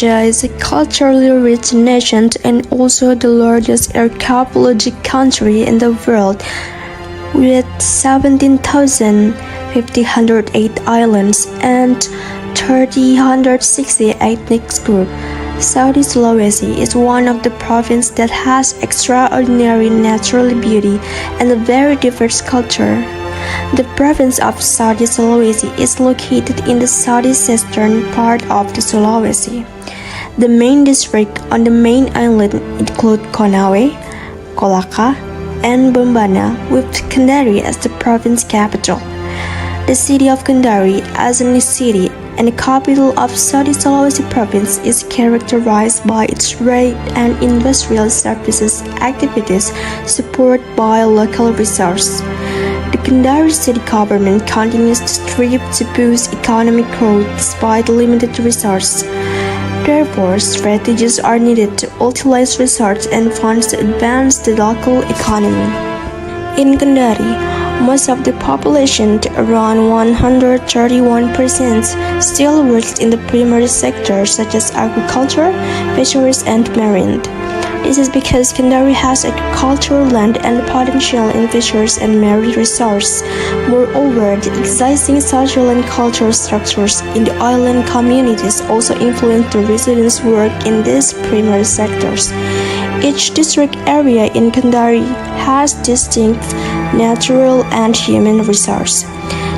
Indonesia is a culturally rich nation and also the largest archaeological country in the world, with 17,508 islands and 360 ethnic groups. Southeast Sulawesi is one of the provinces that has extraordinary natural beauty and a very diverse culture. The province of Southeast Sulawesi is located in the southeastern part of the Sulawesi. The main districts on the main island include Konawe, Kolaka, and Bombana, with Kendari as the province capital. The city of Kendari, as a city and the capital of Southeast Sulawesi Province, is characterized by its trade and industrial services activities supported by local resources. The Kendari city government continues to strive to boost economic growth despite limited resources. Therefore, strategies are needed to utilize resources and funds to advance the local economy. In Kendari, most of the population, around 131%, still works in the primary sector such as agriculture, fisheries, and marine. This is because Kendari has agricultural land and potential in fisheries and marine resources. Moreover, the existing social and cultural structures in the island communities also influence the residents' work in these primary sectors. Each district area in Kendari has distinct natural and human resources.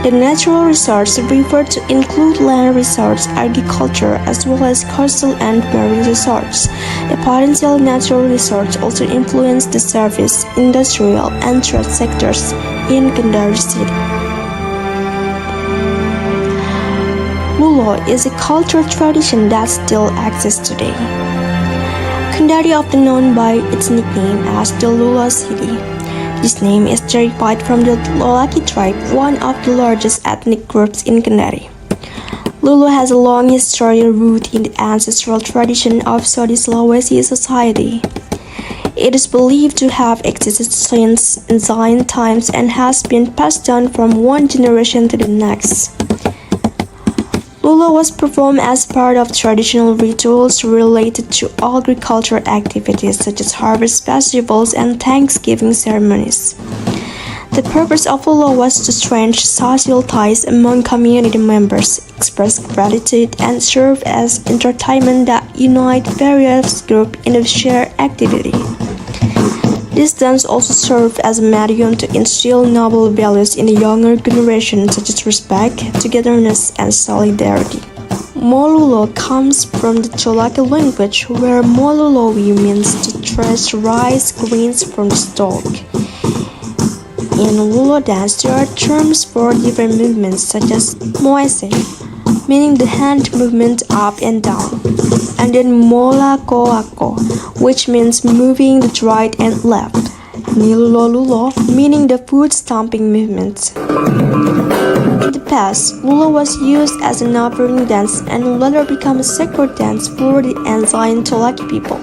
The natural resources refer to include land resources, agriculture, as well as coastal and marine resources. The potential natural resources also influence the service, industrial, and trade sectors in Kendari city. Lulo is a cultural tradition that still exists today. Kendari, often known by its nickname as the Lulo City. This name is derived from the Lolaki tribe, one of the largest ethnic groups in Kendari. Lulo has a long history rooted in the ancestral tradition of Southeast Sulawesi society. It is believed to have existed since ancient times and has been passed down from one generation to the next. Lulo was performed as part of traditional rituals related to agricultural activities such as harvest festivals and Thanksgiving ceremonies. The purpose of Lulo was to strengthen social ties among community members, express gratitude, and serve as entertainment that unite various groups in a shared activity. This dance also served as a medium to instill noble values in the younger generation such as respect, togetherness, and solidarity. Molulo comes from the Cholaki language where Mololowi means to thresh rice grains from the stalk. In Lulo dance, there are terms for different movements such as moese, meaning the hand movement up and down, and then molakoako, which means moving the right and left, nilolulo, meaning the foot stomping movements. In the past, Lulo was used as an offering dance and later became a sacred dance for the ancient Cholaki people.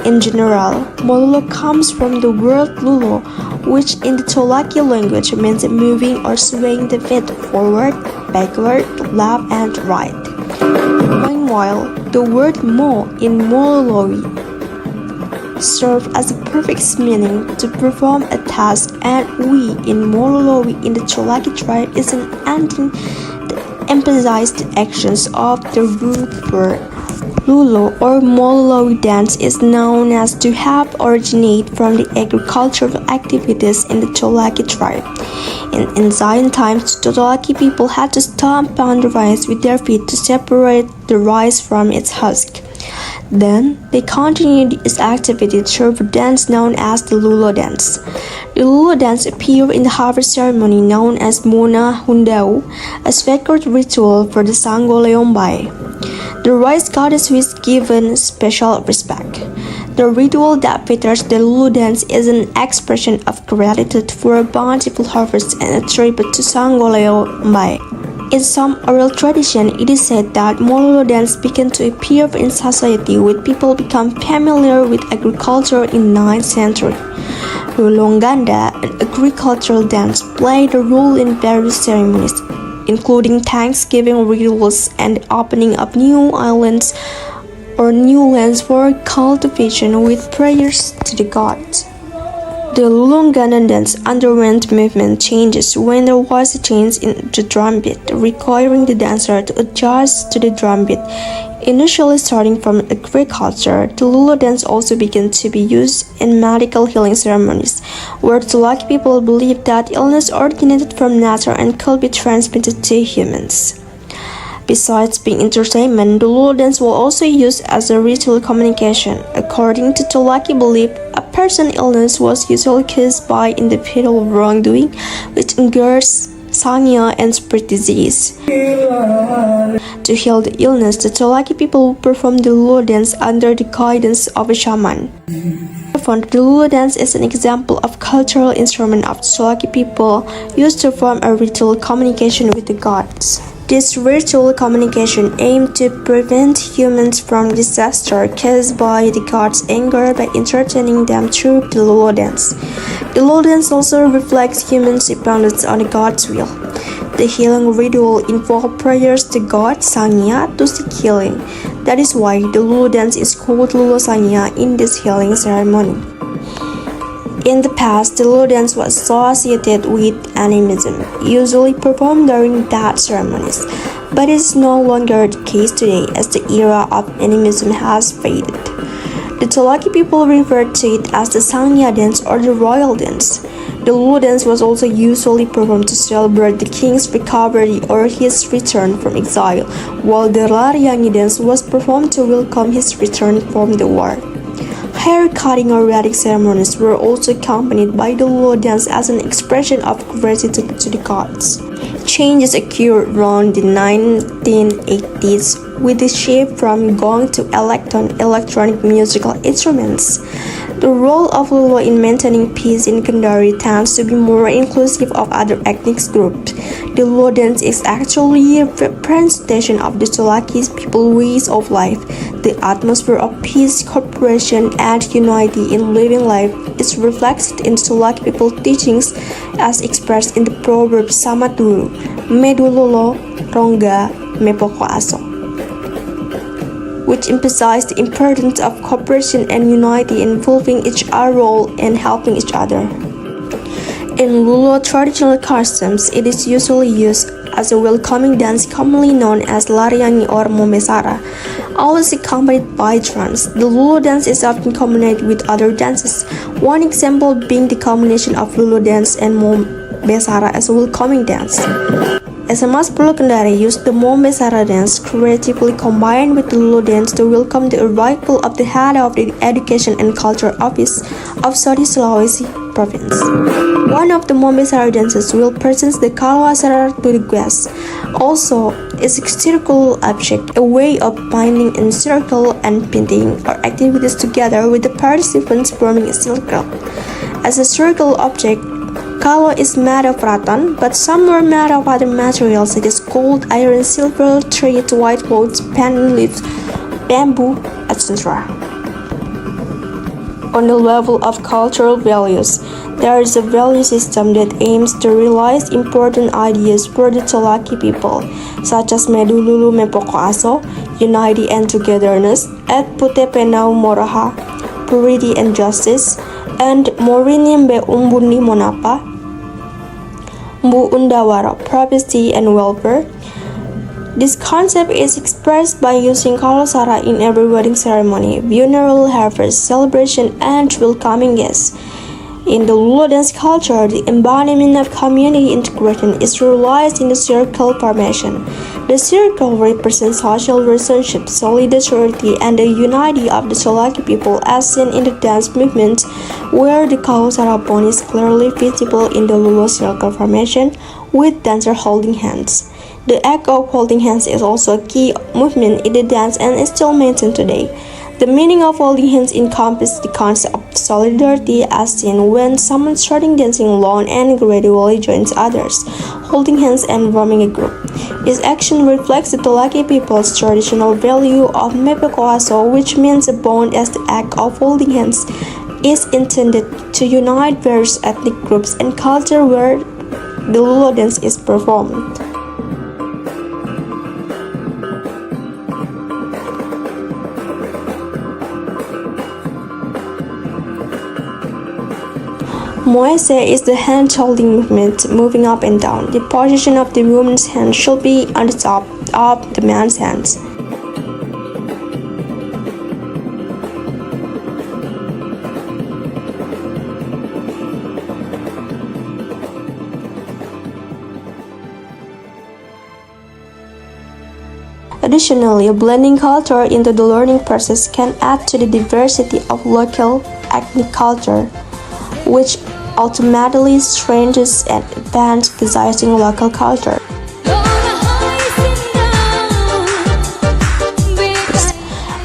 In general, Molulo comes from the word Lulo, which in the Cholaki language means moving or swaying the feet forward, backward, left, and right. Meanwhile, the word mo in Mololowi serves as a prefix meaning to perform a task, and we in Mololowi in the Cholaki tribe is an ending that emphasizes the actions of the root word. Lulo or Mololowi dance is known as to have originated from the agricultural activities in the Cholaki tribe. In ancient times, the Cholaki people had to stomp on the rice with their feet to separate the rice from its husk. Then, they continued this activity through a dance known as the Lulo dance. The Lulo dance appeared in the harvest ceremony known as Mona Hundau, a sacred ritual for the Sangoleombai. The rice goddess was given special respect. The ritual that features the Lulo dance is an expression of gratitude for a bountiful harvest and a tribute to Sangoleombai. In some oral tradition, it is said that Molulo dance began to appear in society when people become familiar with agriculture in 9th century. Rulongganda, an agricultural dance, played a role in various ceremonies, including Thanksgiving rituals and the opening of new islands or new lands for cultivation with prayers to the gods. The Lulunganan dance underwent movement changes when there was a change in the drum beat, requiring the dancer to adjust to the drum beat. Initially starting from agriculture, the Lulo dance also began to be used in medical healing ceremonies, where the Tulaki people believed that illness originated from nature and could be transmitted to humans. Besides being entertainment, the Lulo dance was also used as a ritual communication. According to Tulaki belief, a person's illness was usually caused by individual wrongdoing, which incurs sangya and spread disease. To heal the illness, the Tulaki people performed the Lulo dance under the guidance of a shaman. The Lulo dance is an example of cultural instrument of the Tulaki people used to form a ritual communication with the gods. This ritual communication aimed to prevent humans from disaster caused by the gods' anger by entertaining them through the Lulo dance. The Lulo dance also reflects humans' dependence on the gods' will. The healing ritual involved prayers to God Sangya to seek healing. That is why the Lulo dance is called Lulo Sangya in this healing ceremony. In the past, the Lulo dance was associated with animism, usually performed during death ceremonies, but it is no longer the case today as the era of animism has faded. The Tulaki people referred to it as the Sangya dance or the royal dance. The Lulo dance was also usually performed to celebrate the king's recovery or his return from exile, while the Lariangi dance was performed to welcome his return from the war. Hair cutting or wedding ceremonies were also accompanied by the Lulo dance as an expression of gratitude to the gods. Changes occurred around the 1980s with the shift from gong to electronic musical instruments. The role of Lulo in maintaining peace in Kendari tends to be more inclusive of other ethnic groups. The Lulo dance is actually a representation of the Tulaki people's ways of life. The atmosphere of peace, cooperation, and unity in living life is reflected in Tulaki people's teachings as expressed in the proverb Samaturu, Medulolo, Rongga, Mepoko Aso, which emphasize the importance of cooperation and unity involving each other's role and helping each other. In Lulo traditional customs, it is usually used as a welcoming dance commonly known as Lariangi or Momesara, always accompanied by drums. The Lulo dance is often combined with other dances, one example being the combination of Lulo dance and Momesara as a welcoming dance. SMS Pulau Kendari used the Momesara dance creatively combined with the Lulo dance to welcome the arrival of the head of the Education and Culture Office of Southeast Sulawesi Province. One of the Momesara dances will present the Kalawasara to the guests. Also, is a circle object, a way of binding in circle and painting or activities together with the participants forming a circle. As a circle object, Kalo is made of rattan, but some were made of other materials such as gold, iron, silver, thread, white cloth, pen leaves, bamboo, etc. On the level of cultural values, there is a value system that aims to realize important ideas for the Tulaki people, such as Medululu Mepoko Aso, unity and togetherness, et pute penau moraha, purity and justice, and Morinim be umbundi monapa, Mbu Undawara, privacy and welfare. This concept is expressed by using kalosara in every wedding ceremony, funeral, harvest, celebration, and welcoming guests. In the Lulo dance culture, the embodiment of community integration is realized in the circle formation. The circle represents social relationship, solidarity, and the unity of the Tulaki people as seen in the dance movement, where the kalosara bond is clearly visible in the Lulo circle formation, with dancer holding hands. The act of holding hands is also a key movement in the dance and is still maintained today. The meaning of holding hands encompasses the concept of solidarity as seen when someone starting dancing alone and gradually joins others, holding hands and forming a group. This action reflects the Tulaki people's traditional value of Mepoko Aso, which means a bond as the act of holding hands is intended to unite various ethnic groups and culture where the Lulo dance is performed. Moese is the hand-holding movement, moving up and down. The position of the woman's hand should be on the top of the man's hands. Additionally, blending culture into the learning process can add to the diversity of local ethnic culture, which ultimately strengthens and advances local culture.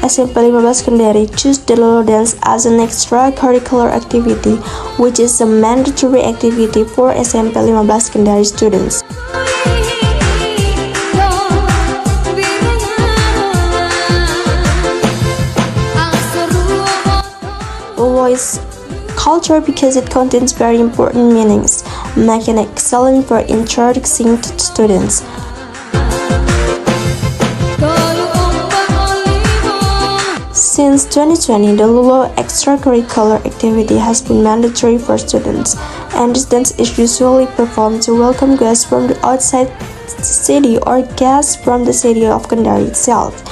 SMP 15 Kendari choose the Lulo dance as an extracurricular activity, which is a mandatory activity for SMP 15 Kendari students. Lulo is culture because it contains very important meanings, making it excellent for introducing to students. Since 2020, the Lulo extracurricular activity has been mandatory for students, and this dance is usually performed to welcome guests from the outside city or guests from the city of Kendari itself.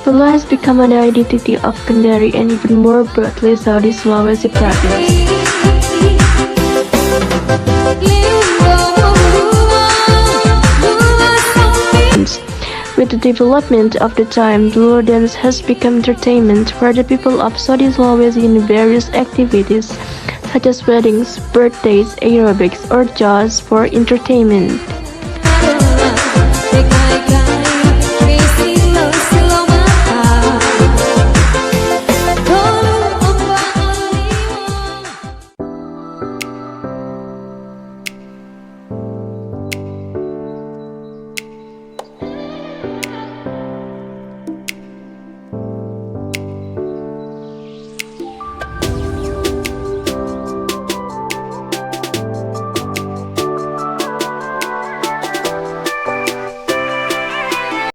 Lulo has become an identity of Kendari and even more broadly Southeast Sulawesi Province. With the development of the time, the Lulo dance has become entertainment for the people of Southeast Sulawesi in various activities such as weddings, birthdays, aerobics, or just for entertainment.